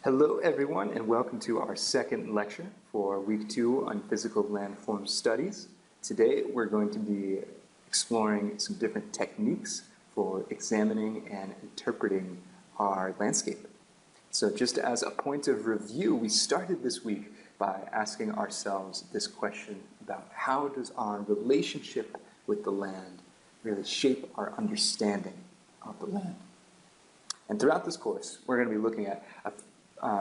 Hello everyone, and welcome to our second lecture for week 2 on physical landform studies. Today we're going to be exploring some different techniques for examining and interpreting our landscape. So just as a point of review, we started this week by asking ourselves this question about how does our relationship with the land really shape our understanding of the land. And throughout this course, we're going to be looking at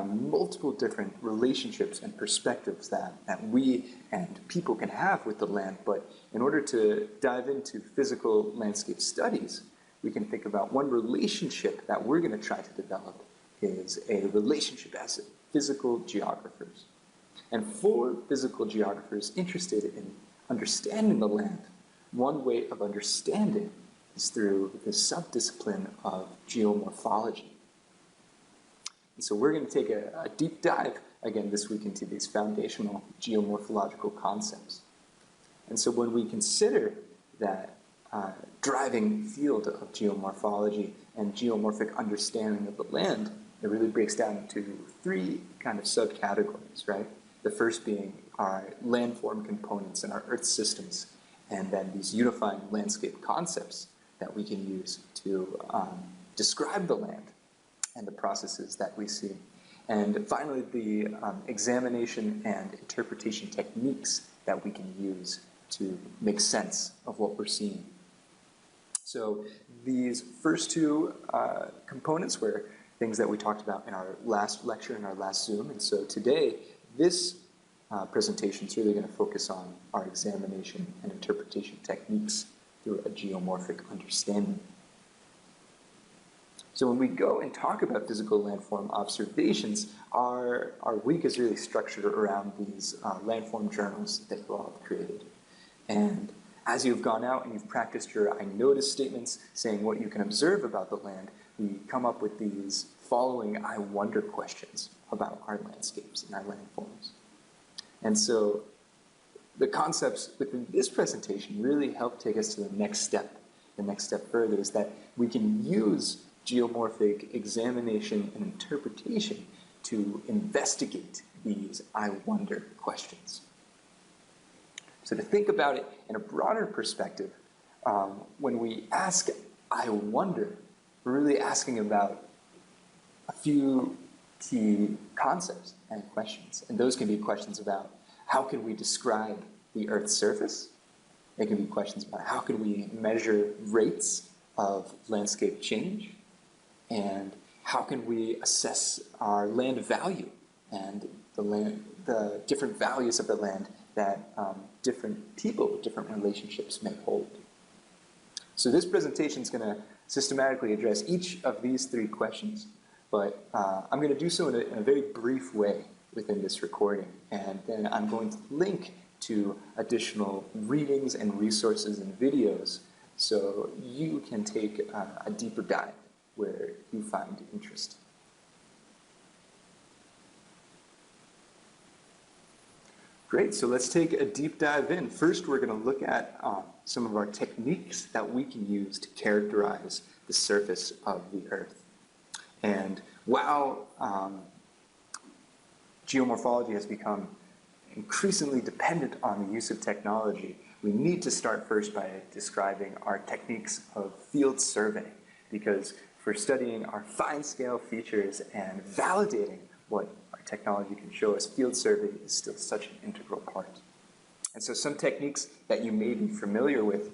multiple different relationships and perspectives that we and people can have with the land. But in order to dive into physical landscape studies, we can think about one relationship that we're going to try to develop is a relationship as physical geographers. And for physical geographers interested in understanding the land, one way of understanding is through the subdiscipline of geomorphology. And so we're going to take a deep dive again this week into these foundational geomorphological concepts. And so when we consider that driving field of geomorphology and geomorphic understanding of the land, it really breaks down into 3 kind of subcategories, right? The first being our landform components in our Earth systems, and then these unifying landscape concepts that we can use to describe the land and the processes that we see. And finally, the examination and interpretation techniques that we can use to make sense of what we're seeing. So these first 2 components were things that we talked about in our last lecture, in our last Zoom. And so today, this presentation is really going to focus on our examination and interpretation techniques through a geomorphic understanding. So when we go and talk about physical landform observations, our week is really structured around these landform journals that you all have created. And as you've gone out and you've practiced your I notice statements saying what you can observe about the land, we come up with these following I wonder questions about our landscapes and our landforms. And so the concepts within this presentation really help take us to the next step. The next step further is that we can use geomorphic examination and interpretation to investigate these I wonder questions. So to think about it in a broader perspective, when we ask I wonder, we're really asking about a few key concepts and questions. And those can be questions about how can we describe the Earth's surface? It can be questions about how can we measure rates of landscape change? And how can we assess our land value and the different values of the land that different people with different relationships may hold? So this presentation is going to systematically address each of these 3 questions, but I'm going to do so in a very brief way within this recording, and then I'm going to link to additional readings and resources and videos so you can take a deeper dive where you find interest. Great, so let's take a deep dive in. First, we're going to look at some of our techniques that we can use to characterize the surface of the Earth. And while geomorphology has become increasingly dependent on the use of technology, we need to start first by describing our techniques of field surveying, because for studying our fine-scale features and validating what our technology can show us, field survey is still such an integral part. And so some techniques that you may be familiar with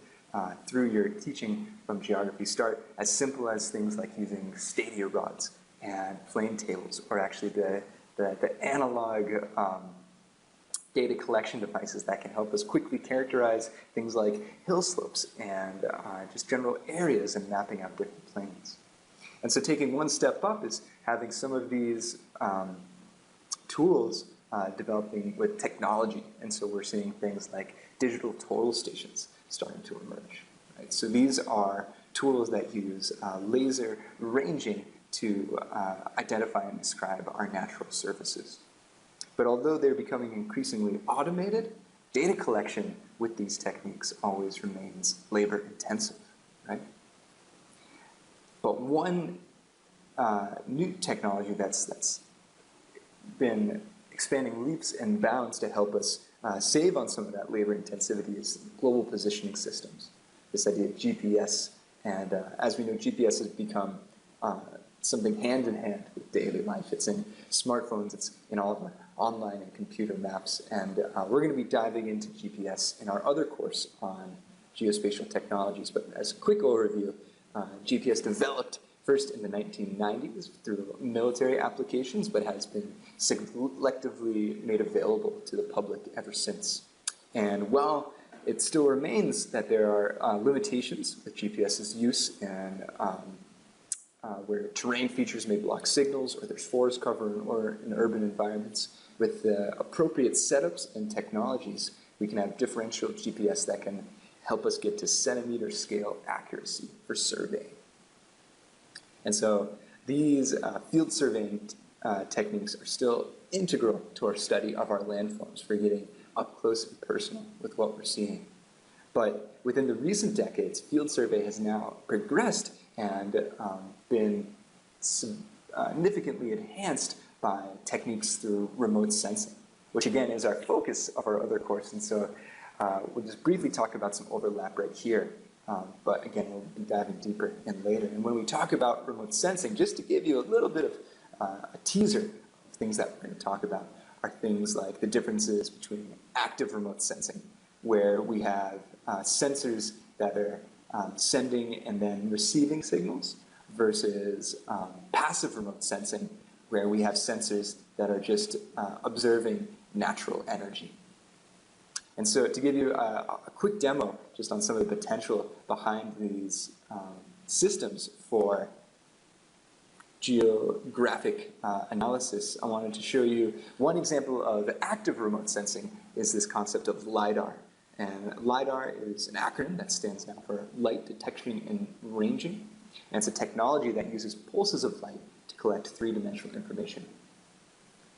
through your teaching from geography start as simple as things like using stadia rods and plane tables, or actually the analog data collection devices that can help us quickly characterize things like hill slopes and just general areas and mapping out different planes. And so taking one step up is having some of these tools developing with technology. And so we're seeing things like digital total stations starting to emerge. Right? So these are tools that use laser ranging to identify and describe our natural surfaces. But although they're becoming increasingly automated, data collection with these techniques always remains labor intensive, right? But one new technology that's been expanding leaps and bounds to help us save on some of that labor intensivity is global positioning systems. This idea of GPS, and as we know, GPS has become something hand in hand with daily life. It's in smartphones, it's in all of our online and computer maps, and we're going to be diving into GPS in our other course on geospatial technologies. But as a quick overview, GPS developed first in the 1990s through military applications, but has been selectively made available to the public ever since. And while it still remains that there are limitations with GPS's use in where terrain features may block signals, or there's forest cover, or in urban environments, with the appropriate setups and technologies, we can have differential GPS that can help us get to centimeter scale accuracy for surveying. And so these field surveying techniques are still integral to our study of our landforms for getting up close and personal with what we're seeing. But within the recent decades, field survey has now progressed and been significantly enhanced by techniques through remote sensing, which again is our focus of our other course. And so we'll just briefly talk about some overlap right here. But again, we'll be diving deeper in later. And when we talk about remote sensing, just to give you a little bit of a teaser of things that we're going to talk about, are things like the differences between active remote sensing, where we have sensors that are sending and then receiving signals, versus passive remote sensing, where we have sensors that are just observing natural energy. And so to give you a quick demo just on some of the potential behind these systems for geographic analysis, I wanted to show you one example of active remote sensing is this concept of LiDAR. And LiDAR is an acronym that stands now for light detection and ranging. And it's a technology that uses pulses of light to collect three-dimensional information.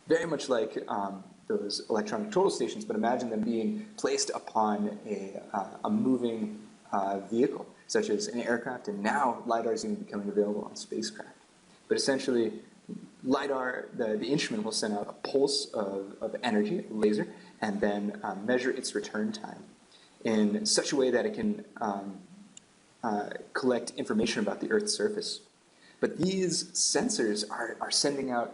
Very much like those electronic total stations, but imagine them being placed upon a moving vehicle, such as an aircraft, and now LiDAR is even becoming available on spacecraft. But essentially, LiDAR, the instrument will send out a pulse of energy, a laser, and then measure its return time in such a way that it can collect information about the Earth's surface. But these sensors are sending out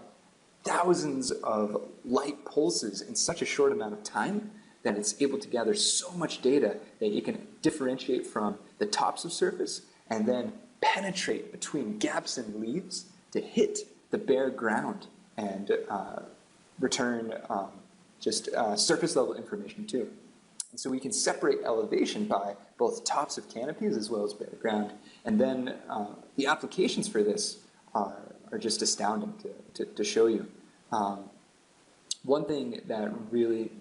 thousands of light pulses in such a short amount of time that it's able to gather so much data that it can differentiate from the tops of surface and then penetrate between gaps in leaves to hit the bare ground and return surface level information too. And so we can separate elevation by both tops of canopies as well as bare ground. And then the applications for this are just astounding to show you. One thing that really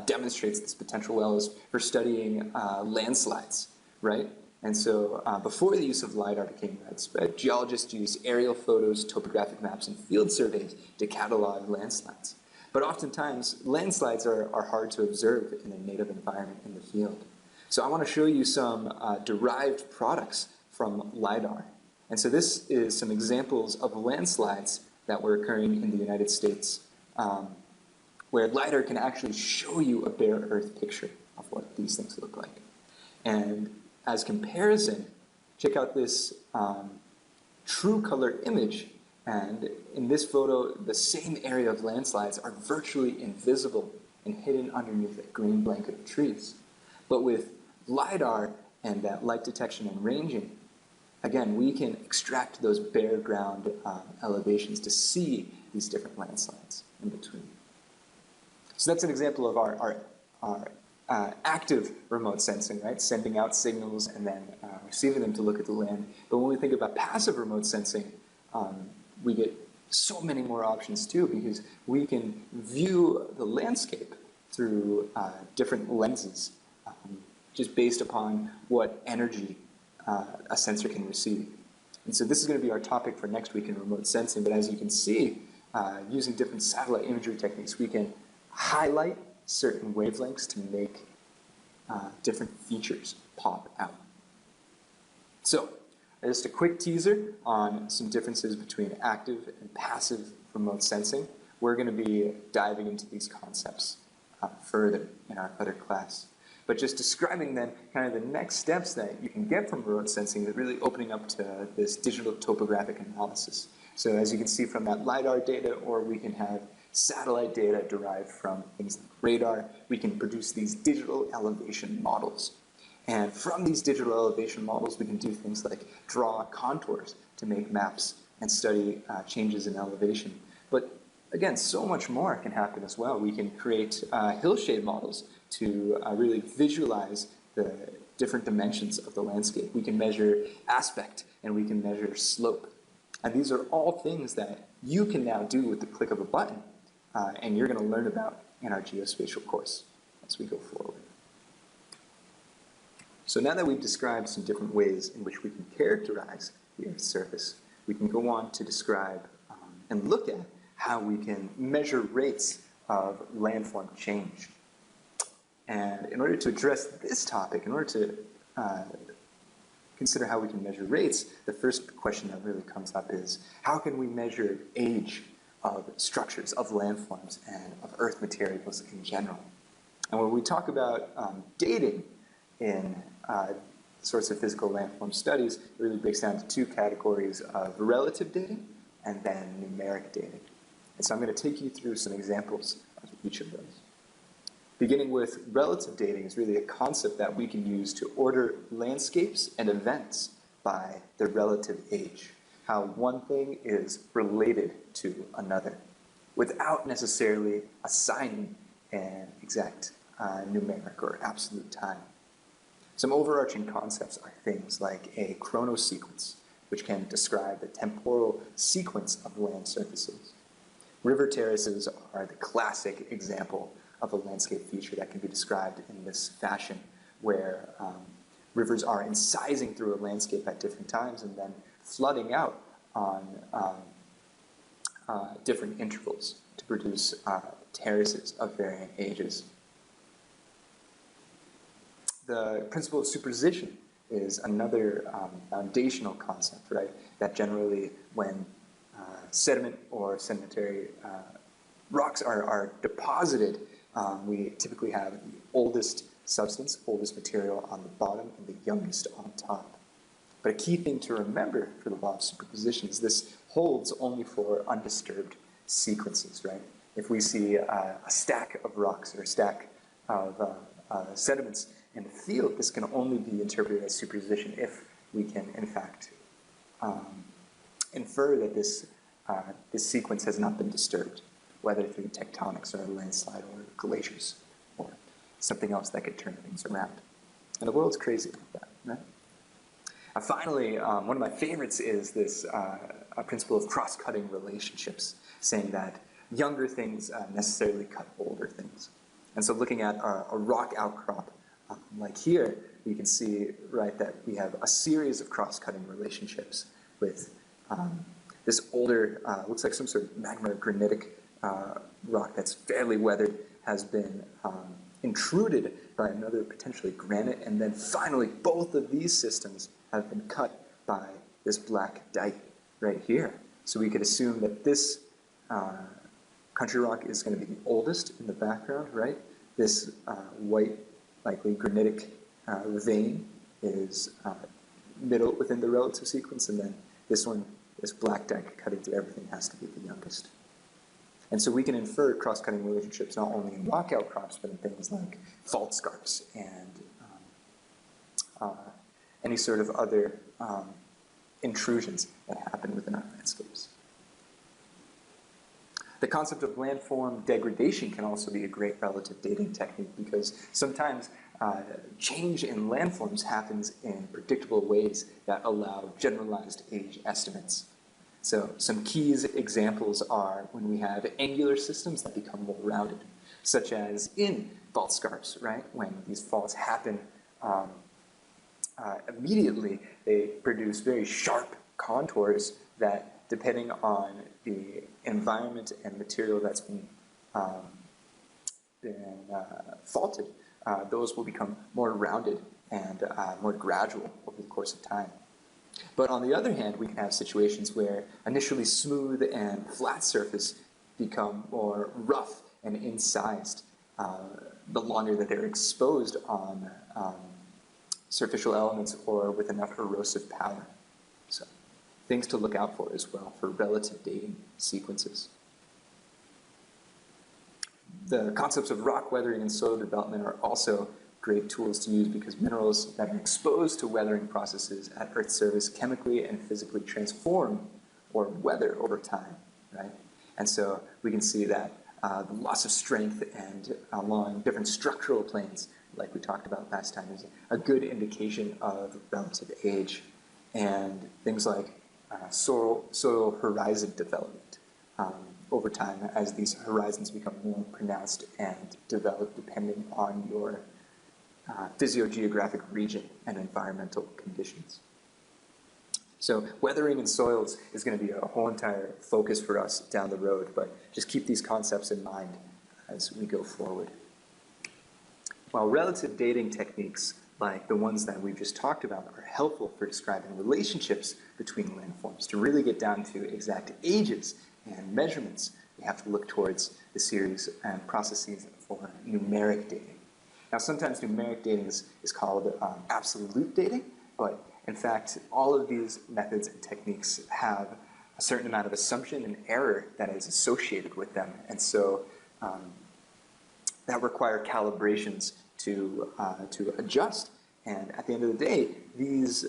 demonstrates this potential well is for studying landslides, right? And so before the use of LiDAR became widespread, geologists used aerial photos, topographic maps, and field surveys to catalog landslides. But oftentimes, landslides are hard to observe in a native environment in the field. So I want to show you some derived products from LiDAR. And so this is some examples of landslides that were occurring in the United States, where LiDAR can actually show you a bare Earth picture of what these things look like. And as comparison, check out this true color image. And in this photo, the same area of landslides are virtually invisible and hidden underneath a green blanket of trees. But with LiDAR and that light detection and ranging, again, we can extract those bare ground elevations to see these different landslides in between. So that's an example of our active remote sensing, right? Sending out signals and then receiving them to look at the land. But when we think about passive remote sensing, we get so many more options too, because we can view the landscape through different lenses, just based upon what energy a sensor can receive. And so this is going to be our topic for next week in remote sensing, but as you can see, using different satellite imagery techniques, we can highlight certain wavelengths to make different features pop out. So, just a quick teaser on some differences between active and passive remote sensing. we're going to be diving into these concepts further in our other class. But just describing then kind of the next steps that you can get from remote sensing is really opening up to this digital topographic analysis. So as you can see from that LiDAR data, or we can have satellite data derived from things like radar, we can produce these digital elevation models. And from these digital elevation models, we can do things like draw contours to make maps and study changes in elevation. But again, so much more can happen as well. We can create hillshade models to really visualize the different dimensions of the landscape. We can measure aspect and we can measure slope. And these are all things that you can now do with the click of a button, and you're going to learn about in our geospatial course as we go forward. So now that we've described some different ways in which we can characterize the Earth's surface, we can go on to describe and look at how we can measure rates of landform change. And in order to address this topic, in order to consider how we can measure rates, the first question that really comes up is, how can we measure age of structures, of landforms, and of Earth materials in general? And when we talk about dating in sorts of physical landform studies, it really breaks down to two categories of relative dating and then numeric dating. And so I'm going to take you through some examples of each of those. Beginning with relative dating is really a concept that we can use to order landscapes and events by their relative age, how one thing is related to another, without necessarily assigning an exact numeric or absolute time. Some overarching concepts are things like a chronosequence, which can describe the temporal sequence of land surfaces. River terraces are the classic example of a landscape feature that can be described in this fashion, where rivers are incising through a landscape at different times and then flooding out on different intervals to produce terraces of varying ages. The principle of superposition is another foundational concept, right? That generally, when sediment or sedimentary rocks are deposited, we typically have the oldest substance, oldest material on the bottom and the youngest on top. But a key thing to remember for the law of superposition is this holds only for undisturbed sequences, right? If we see a stack of rocks or a stack of sediments in the field, this can only be interpreted as superposition if we can, in fact, infer that this sequence has not been disturbed, whether through tectonics or a landslide or glaciers or something else that could turn things around. And the world's crazy like that, right? Finally, one of my favorites is this principle of cross-cutting relationships, saying that younger things necessarily cut older things. And so looking at a rock outcrop like here, we can see, right, that we have a series of cross-cutting relationships with this older, looks like some sort of magma granitic rock that's fairly weathered, has been intruded by another potentially granite, and then finally both of these systems have been cut by this black dike right here. So we could assume that this country rock is going to be the oldest in the background, right? This white, likely granitic vein is middle within the relative sequence, and then this one, this black dike cutting through everything, has to be the youngest. And so we can infer cross-cutting relationships not only in rock outcrops, but in things like fault scarps and any sort of other intrusions that happen within our landscapes. The concept of landform degradation can also be a great relative dating technique, because sometimes change in landforms happens in predictable ways that allow generalized age estimates. So some key examples are when we have angular systems that become more rounded, such as in fault scarps, right? When these faults happen immediately, they produce very sharp contours that, depending on the environment and material that's been faulted, those will become more rounded and more gradual over the course of time. But on the other hand, we can have situations where initially smooth and flat surface become more rough and incised the longer that they're exposed on superficial elements or with enough erosive power. So, things to look out for as well for relative dating sequences. The concepts of rock weathering and soil development are also great tools to use because minerals that are exposed to weathering processes at Earth's surface chemically and physically transform or weather over time, right? And so we can see that the loss of strength and along different structural planes, like we talked about last time, is a good indication of relative age. And things like soil horizon development over time as these horizons become more pronounced and develop depending on your physiogeographic region and environmental conditions. So weathering in soils is going to be a whole entire focus for us down the road, but just keep these concepts in mind as we go forward. While relative dating techniques, like the ones that we've just talked about, are helpful for describing relationships between landforms, to really get down to exact ages and measurements, we have to look towards the series and processes for numeric dating. Now, sometimes numeric dating is called absolute dating, but in fact, all of these methods and techniques have a certain amount of assumption and error that is associated with them, and so that require calibrations to adjust. And at the end of the day, these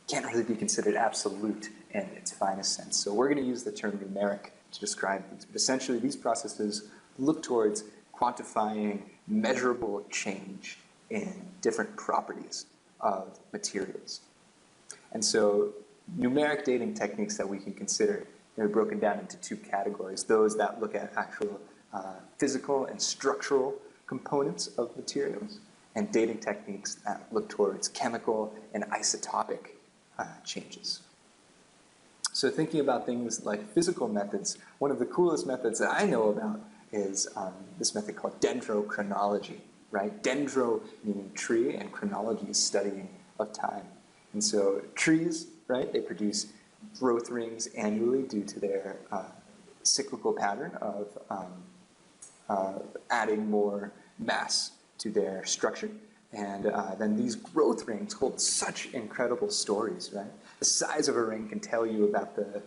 can't really be considered absolute in its finest sense. So we're going to use the term numeric to describe these. But essentially, these processes look towards quantifying measurable change in different properties of materials. And so numeric dating techniques that we can consider are broken down into two categories: those that look at actual physical and structural components of materials, and dating techniques that look towards chemical and isotopic changes. So thinking about things like physical methods, one of the coolest methods that I know about is this method called dendrochronology, right? Dendro meaning tree, and chronology is studying of time. And so trees, right, they produce growth rings annually due to their cyclical pattern of adding more mass to their structure. And then these growth rings hold such incredible stories, right? The size of a ring can tell you about the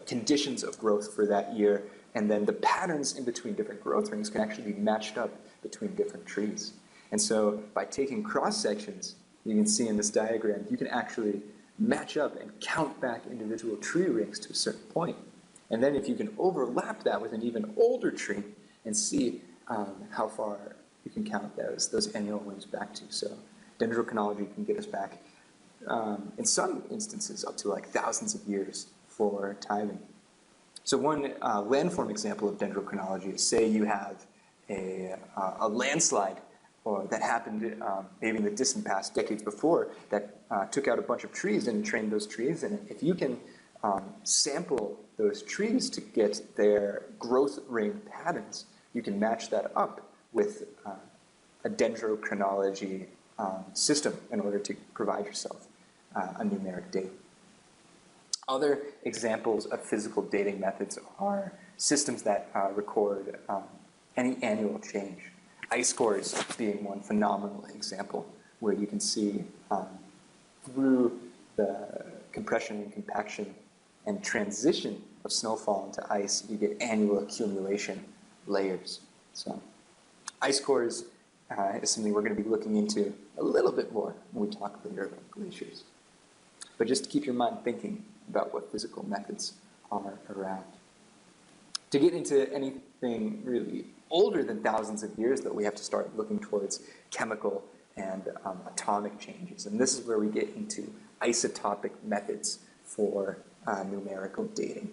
conditions of growth for that year, and then the patterns in between different growth rings can actually be matched up between different trees. And so by taking cross sections, you can see in this diagram, you can actually match up and count back individual tree rings to a certain point. And then if you can overlap that with an even older tree and see how far you can count those annual rings back to. So dendrochronology can get us back, in some instances, up to like thousands of years for timing. So one landform example of dendrochronology is, say you have a landslide or that happened maybe in the distant past, decades before, that took out a bunch of trees and trained those trees. And if you can sample those trees to get their growth ring patterns, you can match that up with a dendrochronology system in order to provide yourself a numeric date. Other examples of physical dating methods are systems that record any annual change. Ice cores being one phenomenal example, where you can see through the compression and compaction and transition of snowfall into ice, you get annual accumulation layers. So ice cores is something we're going to be looking into a little bit more when we talk later about glaciers. But just to keep your mind thinking about what physical methods are around. To get into anything really older than thousands of years, though, we have to start looking towards chemical and atomic changes. And this is where we get into isotopic methods for numerical dating.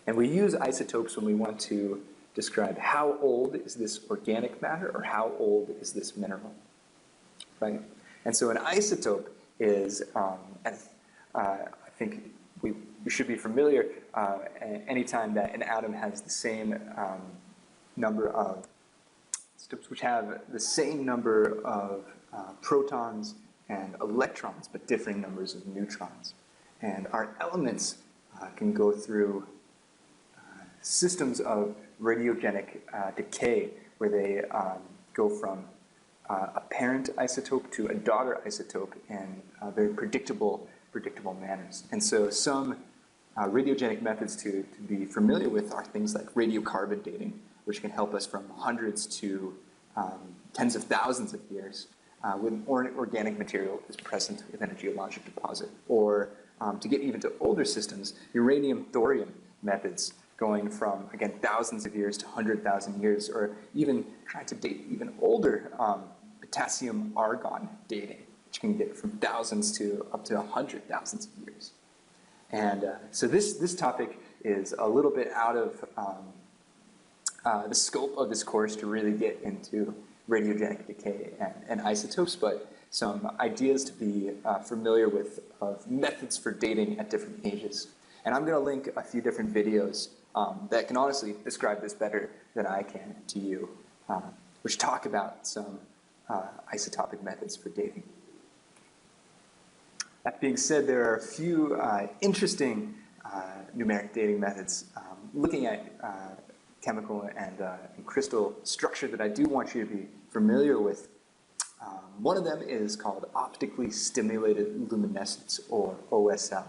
And we use isotopes when we want to describe how old is this organic matter or how old is this mineral, right? And so an isotope is, I think we should be familiar, anytime that an atom has the same number of isotopes which have the same number of protons and electrons, but differing numbers of neutrons. And our elements can go through systems of radiogenic decay where they go from a parent isotope to a daughter isotope in very predictable manners. And so some radiogenic methods to be familiar with are things like radiocarbon dating, which can help us from hundreds to tens of thousands of years when organic material is present within a geologic deposit. Or to get even to older systems, uranium-thorium methods going from, again, thousands of years to 100,000 years, or even trying to date even older potassium-argon dating, which can get from thousands to up to 100,000 years. And so this topic is a little bit out of the scope of this course to really get into radiogenic decay and isotopes, but some ideas to be familiar with of methods for dating at different ages. And I'm going to link a few different videos that can honestly describe this better than I can to you, which talk about some isotopic methods for dating. That being said, there are a few interesting numeric dating methods looking at chemical and crystal structure that I do want you to be familiar with. One of them is called optically stimulated luminescence, or OSL.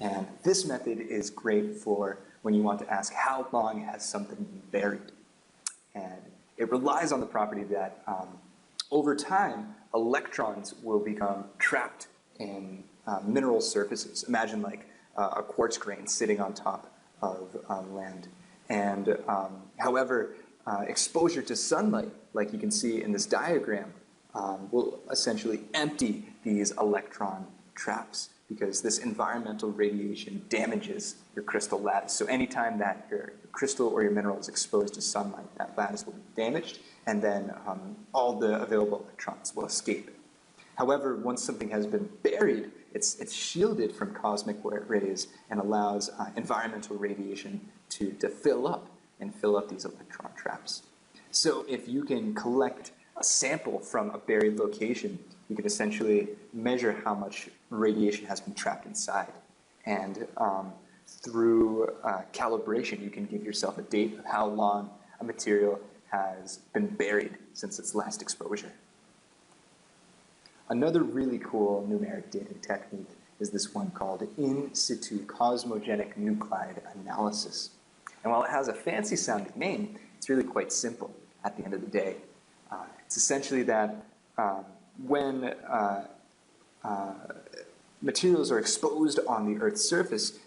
And this method is great for when you want to ask how long has something been buried. And it relies on the property that over time, electrons will become trapped in mineral surfaces. Imagine like a quartz grain sitting on top of land. And however, exposure to sunlight, like you can see in this diagram, will essentially empty these electron traps because this environmental radiation damages your crystal lattice. So anytime that your crystal or your mineral is exposed to sunlight, that lattice will be damaged, and then all the available electrons will escape. However, once something has been buried, it's shielded from cosmic rays and allows environmental radiation to fill up these electron traps. So if you can collect a sample from a buried location, you can essentially measure how much radiation has been trapped inside. And through calibration, you can give yourself a date of how long a material has been buried since its last exposure. Another really cool numeric dating technique is this one called in situ cosmogenic nuclide analysis. And while it has a fancy sounding name, it's really quite simple at the end of the day. It's essentially that when materials are exposed on the Earth's surface,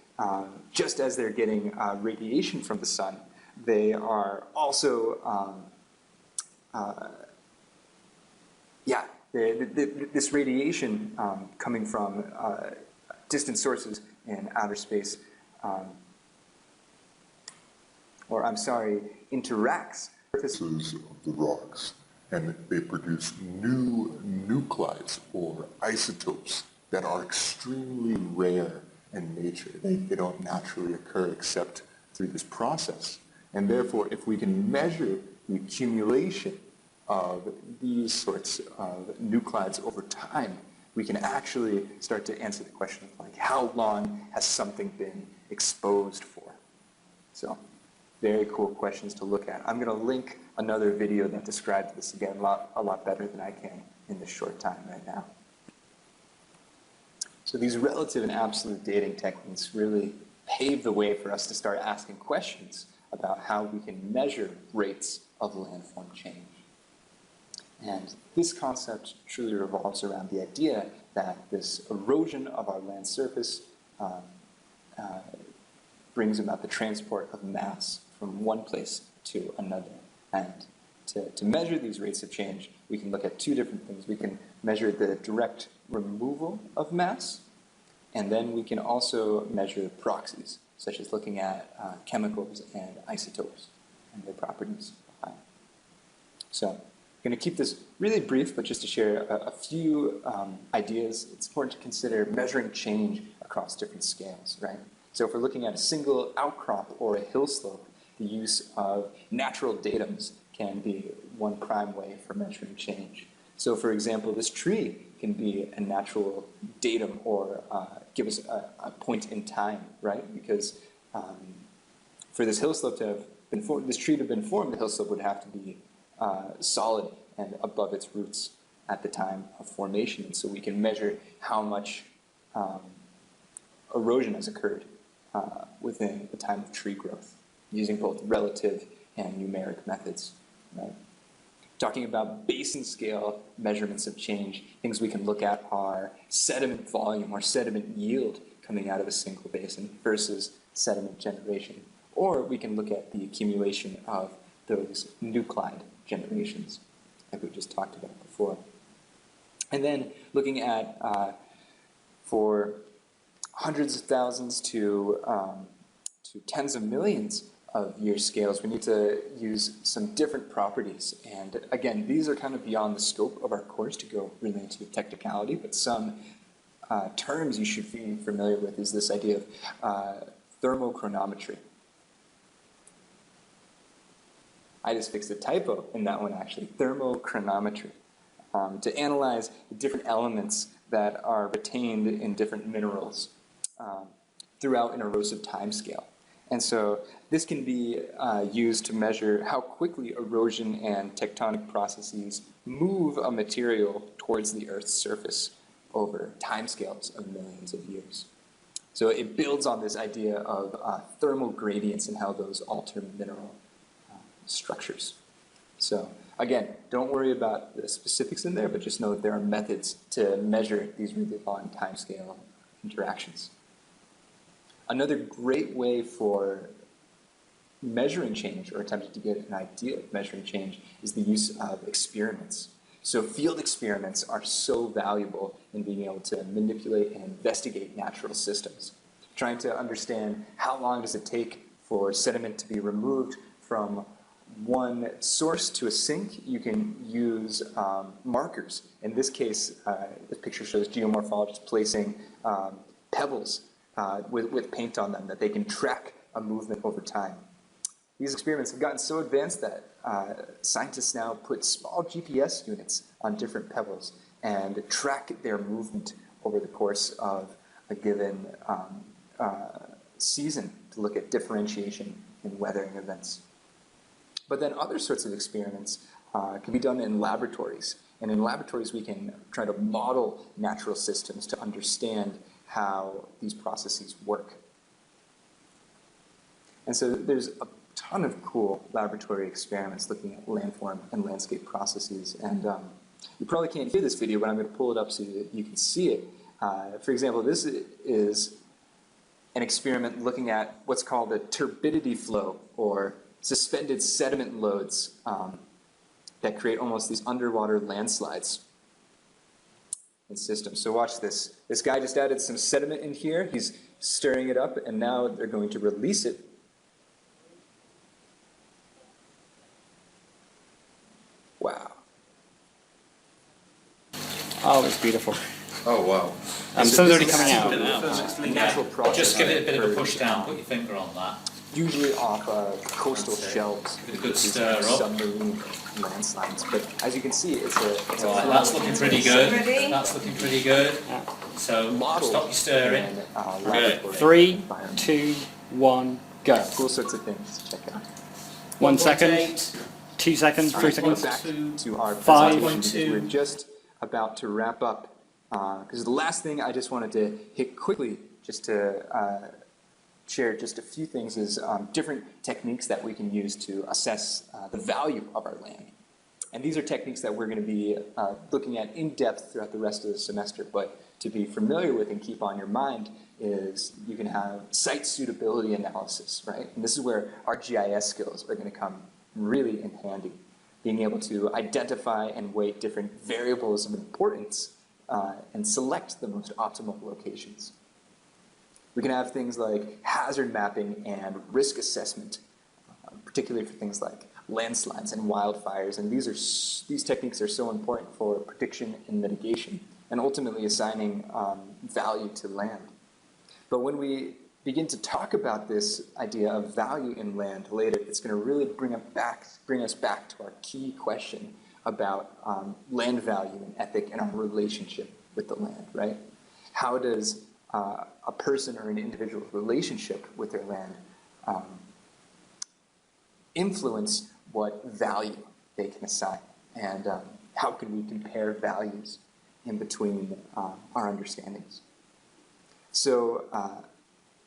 just as they're getting radiation from the sun, they are also, this radiation coming from distant sources in outer space, interacts surfaces of the rocks, and they produce new nuclides or isotopes that are extremely rare in nature. They don't naturally occur except through this process. And therefore, if we can measure the accumulation of these sorts of nuclides over time, we can actually start to answer the question of like, how long has something been exposed for? So, very cool questions to look at. I'm going to link another video that describes this again a lot better than I can in this short time right now. So these relative and absolute dating techniques really pave the way for us to start asking questions about how we can measure rates of landform change. And this concept truly revolves around the idea that this erosion of our land surface brings about the transport of mass from one place to another. And to measure these rates of change, we can look at two different things. We can measure the direct removal of mass, and then we can also measure proxies, such as looking at chemicals and isotopes and their properties. So I'm going to keep this really brief, but just to share a few ideas. It's important to consider measuring change across different scales, right? So if we're looking at a single outcrop or a hill slope, the use of natural datums can be one prime way for measuring change. So for example, this tree can be a natural datum or give us a point in time, right? Because For this hill slope to have been formed, this tree to have been formed, the hill slope would have to be solid and above its roots at the time of formation. And so we can measure how much erosion has occurred within the time of tree growth using both relative and numeric methods. Right? Talking about basin scale measurements of change, things we can look at are sediment volume or sediment yield coming out of a single basin versus sediment generation. Or we can look at the accumulation of those nuclide generations, like we just talked about before. And then looking at, for hundreds of thousands to tens of millions of year scales, we need to use some different properties. And again, these are kind of beyond the scope of our course to go really into technicality, but some terms you should be familiar with is this idea of thermochronometry. I just fixed a typo in that one, actually. Thermochronometry. To analyze the different elements that are retained in different minerals throughout an erosive timescale. And so this can be used to measure how quickly erosion and tectonic processes move a material towards the Earth's surface over timescales of millions of years. So it builds on this idea of thermal gradients and how those alter mineral structures. So again, don't worry about the specifics in there, but just know that there are methods to measure these really long timescale interactions. Another great way for measuring change, or attempting to get an idea of measuring change, is the use of experiments. So field experiments are so valuable in being able to manipulate and investigate natural systems. Trying to understand how long does it take for sediment to be removed from one source to a sink, you can use markers. In this case, the picture shows geomorphologists placing pebbles with paint on them that they can track a movement over time. These experiments have gotten so advanced that scientists now put small GPS units on different pebbles and track their movement over the course of a given season to look at differentiation in weathering events. But then other sorts of experiments can be done in laboratories. And in laboratories, we can try to model natural systems to understand how these processes work. And so there's a ton of cool laboratory experiments looking at landform and landscape processes. And you probably can't hear this video, but I'm going to pull it up so you can see it. For example, this is an experiment looking at what's called a turbidity flow, or suspended sediment loads that create almost these underwater landslides in systems. So watch this. This guy just added some sediment in here. He's stirring it up, and now they're going to release it. Wow. Oh, it's beautiful. Oh, wow. Sun's already coming out. Natural process. Just give it a bit of a push down, put your finger on that. Usually off coastal shelves. With a good stir up. Submarine landslides. But as you can see, it's a Right, that's looking pretty good. That's looking pretty good. So model. stop your stirring. Laboratory 3, environment. 2, 1, go. Cool sorts of things to check out. 1 second, 1.8. 2 seconds, 3 seconds. Back to our 5. presentation because we're just about to wrap up. Because the last thing I just wanted to hit quickly, just to share just a few things, is different techniques that we can use to assess the value of our land. And these are techniques that we're going to be looking at in depth throughout the rest of the semester, but to be familiar with and keep on your mind is you can have site suitability analysis, right? And this is where our GIS skills are going to come really in handy. Being able to identify and weight different variables of importance and select the most optimal locations. We can have things like hazard mapping and risk assessment, particularly for things like landslides and wildfires. And these techniques are so important for prediction and mitigation, and ultimately assigning value to land. But when we begin to talk about this idea of value in land later, it's going to really bring us back to our key question about land value and ethic and our relationship with the land, right? How does a person or an individual's relationship with their land influence what value they can assign, and how can we compare values in between our understandings. So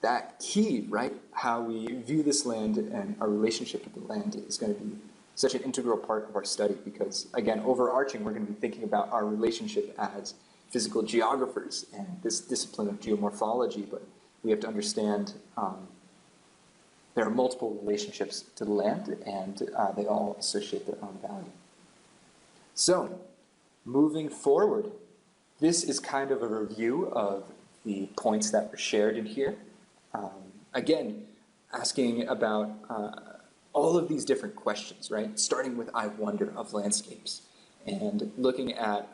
that key, right, how we view this land and our relationship with the land is going to be such an integral part of our study because, again, overarching, we're going to be thinking about our relationship as physical geographers and this discipline of geomorphology, but we have to understand there are multiple relationships to the land, and they all associate their own value. So, moving forward, this is kind of a review of the points that were shared in here. Again, asking about all of these different questions, right? Starting with I wonder of landscapes, and looking at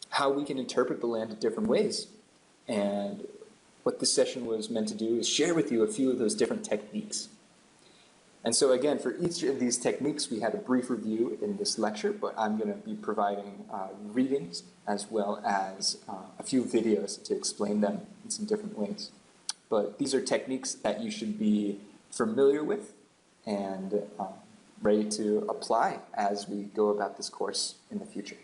how we can interpret the land in different ways. And what this session was meant to do is share with you a few of those different techniques. And so again, for each of these techniques, we had a brief review in this lecture, but I'm going to be providing readings as well as a few videos to explain them in some different ways. But these are techniques that you should be familiar with and ready to apply as we go about this course in the future.